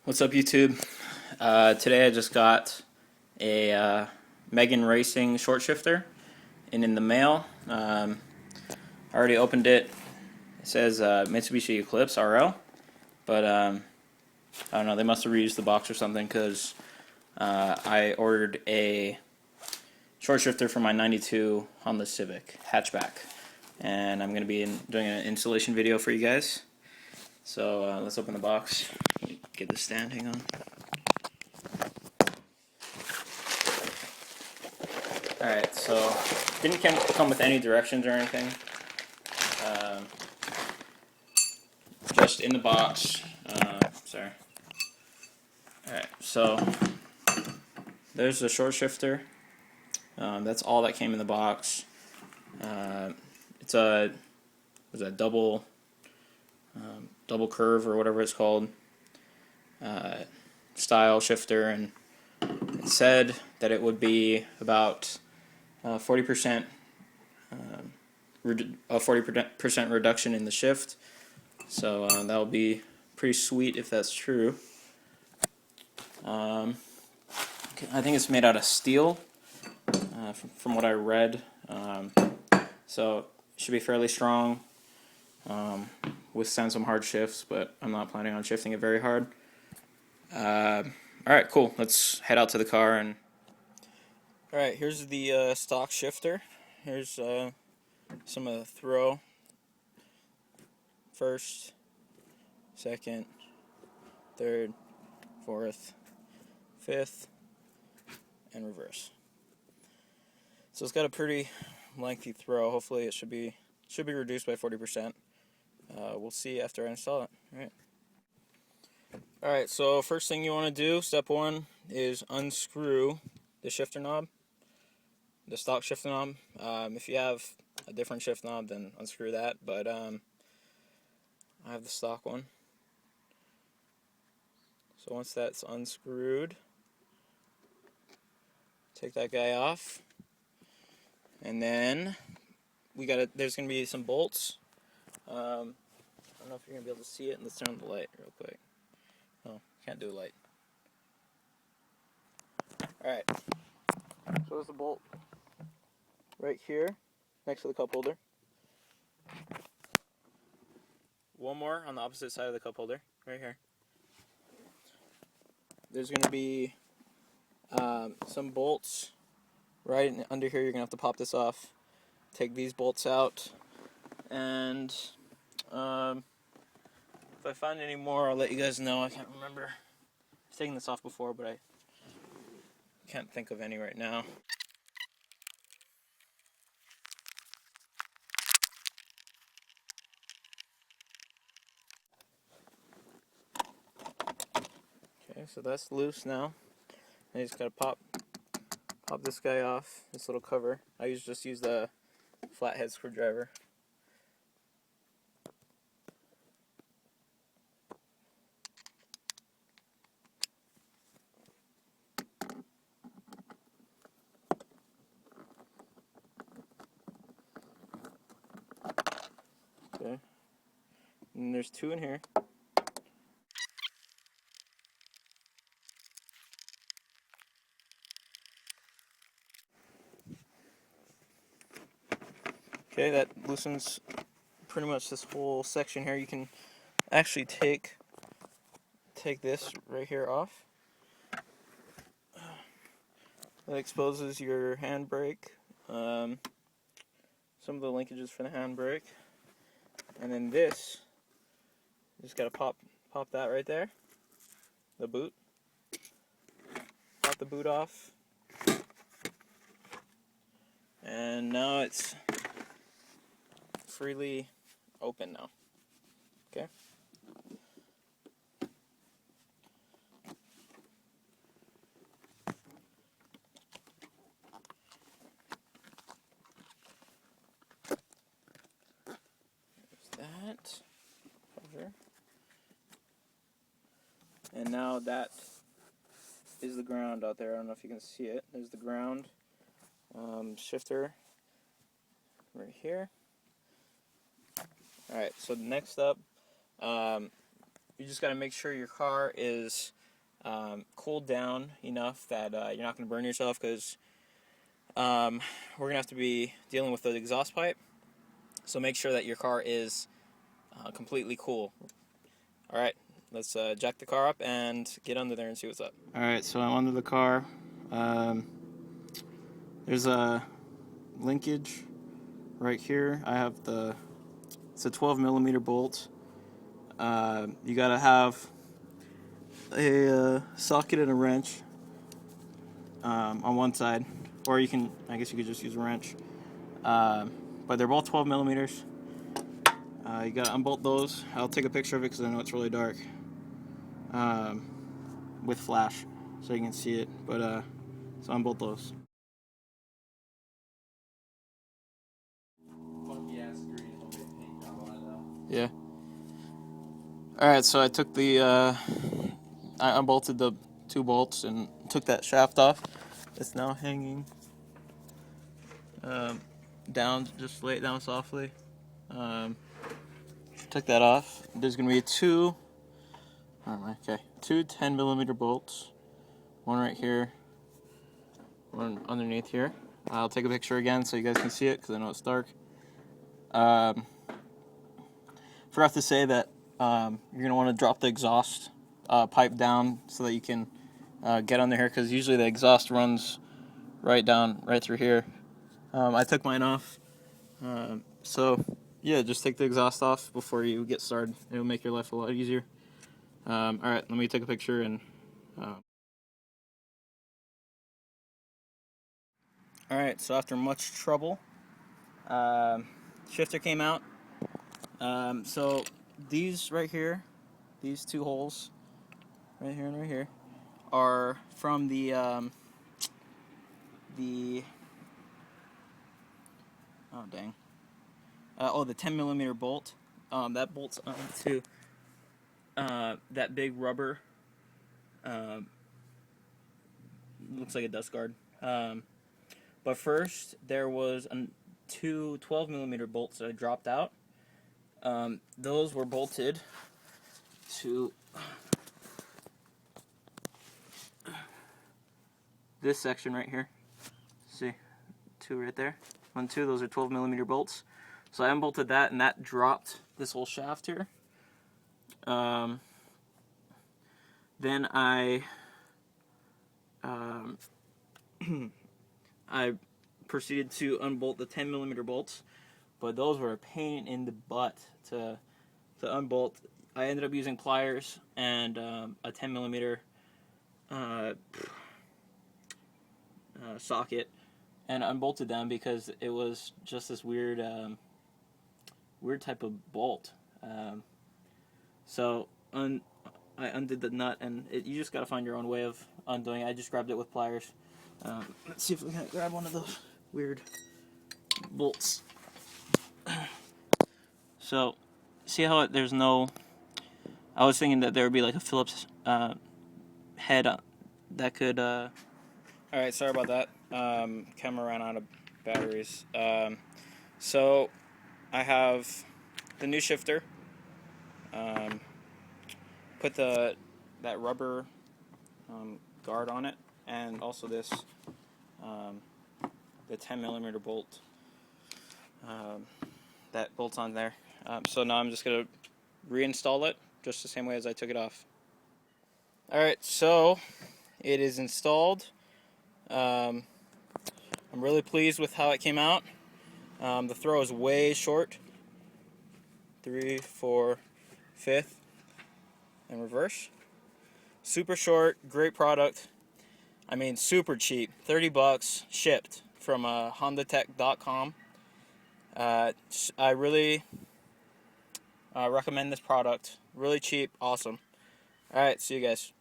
What's up, YouTube? Today I just got a Megan Racing short shifter in the mail. I already opened it. It says Mitsubishi Eclipse RL, but I don't know. They must have reused the box or something because I ordered a short shifter for my '92 Honda Civic Hatchback, and I'm going to be doing an installation video for you guys. So let's open the box. Get the stand. Hang on. Alright, so didn't come with any directions or anything. Just in the box. Sorry. Alright, so there's the short shifter. That's all that came in the box. It's a double curve or whatever it's called style shifter, and it said that it would be about 40% a 40% reduction in the shift. So that'll be pretty sweet if that's true. I think it's made out of steel, from what I read. So it should be fairly strong, withstand some hard shifts, but I'm not planning on shifting it very hard. Alright, cool. Let's head out to the car. And alright, here's the stock shifter. Here's some of the throw. First, second, third, fourth, fifth, and reverse. So it's got a pretty lengthy throw. Hopefully it should be reduced by 40%. We'll see after I install it. Alright, so first thing you want to do, step one, is unscrew the shifter knob, the stock shifter knob. If you have a different shift knob, then unscrew that, but I have the stock one. So once that's unscrewed, take that guy off, and then there's going to be some bolts. I don't know if you're going to be able to see it. Let's turn on the light real quick. No, can't do a light. Alright, so there's the bolt right here next to the cup holder. One more on the opposite side of the cup holder, right here. There's going to be some bolts right under here. You're going to have to pop this off, take these bolts out, and if I find any more, I'll let you guys know. I can't remember. I've taken this off before, but I can't think of any right now. Okay, so that's loose now. And you just gotta pop this guy off, this little cover. I just use the flathead screwdriver. Okay, and there's two in here. Okay, that loosens pretty much this whole section here. You can actually take this right here off. That exposes your handbrake, some of the linkages for the handbrake, and then this, you just gotta pop that right there, the boot. Pop the boot off, and now it's freely open now. Okay. That cover, and now that is the ground out there. I don't know if you can see it. There's the ground shifter right here. Alright, so next up, you just got to make sure your car is cooled down enough that you're not going to burn yourself, because we're going to have to be dealing with the exhaust pipe. So make sure that your car is completely cool. Alright, let's jack the car up and get under there and see what's up. Alright, so I'm under the car. There's a linkage right here. I have it's a 12mm bolt. You gotta have a socket and a wrench on one side, or I guess you could just use a wrench. But they're both 12mm. You gotta unbolt those. I'll take a picture of it because I know it's really dark, with flash, so you can see it. But so unbolt those. Yeah. Alright, so I took I unbolted the 2 bolts and took that shaft off. It's now hanging down, just lay it down softly. Took that off. There's going to be two 10mm bolts. One right here, one underneath here. I'll take a picture again so you guys can see it, because I know it's dark. Forgot to say that you're going to want to drop the exhaust pipe down so that you can get under here, because usually the exhaust runs right through here. I took mine off. So yeah, just take the exhaust off before you get started. It'll make your life a lot easier. Alright, let me take a picture and... Alright, so after much trouble, shifter came out. So these right here, these 2 holes, right here and right here, are from the oh dang, the 10mm bolt. That bolts onto that big rubber, looks like a dust guard. But first there was 2 12mm bolts that I dropped out. Those were bolted to this section right here. See, 2 right there. 1, 2. Those are 12mm bolts. So I unbolted that, and that dropped this whole shaft here. Then I I proceeded to unbolt the 10mm bolts, but those were a pain in the butt to unbolt. I ended up using pliers and a 10mm socket, and unbolted them because it was just this weird type of bolt. So I undid the nut, and you just gotta find your own way of undoing it. I just grabbed it with pliers. Let's see if we can grab one of those weird bolts. So, see how there's no... I was thinking that there would be like a Phillips head that could... Alright, sorry about that. Camera ran out of batteries. So, I have the new shifter. Put that rubber guard on it, and also this the 10mm bolt that bolts on there. So now I'm just gonna reinstall it just the same way as I took it off. Alright, so it is installed. I'm really pleased with how it came out. The throw is way short. 3, 4, 5th, and reverse. Super short, great product. I mean, super cheap. $30 shipped from HondaTech.com. I really recommend this product. Really cheap, awesome. Alright, see you guys.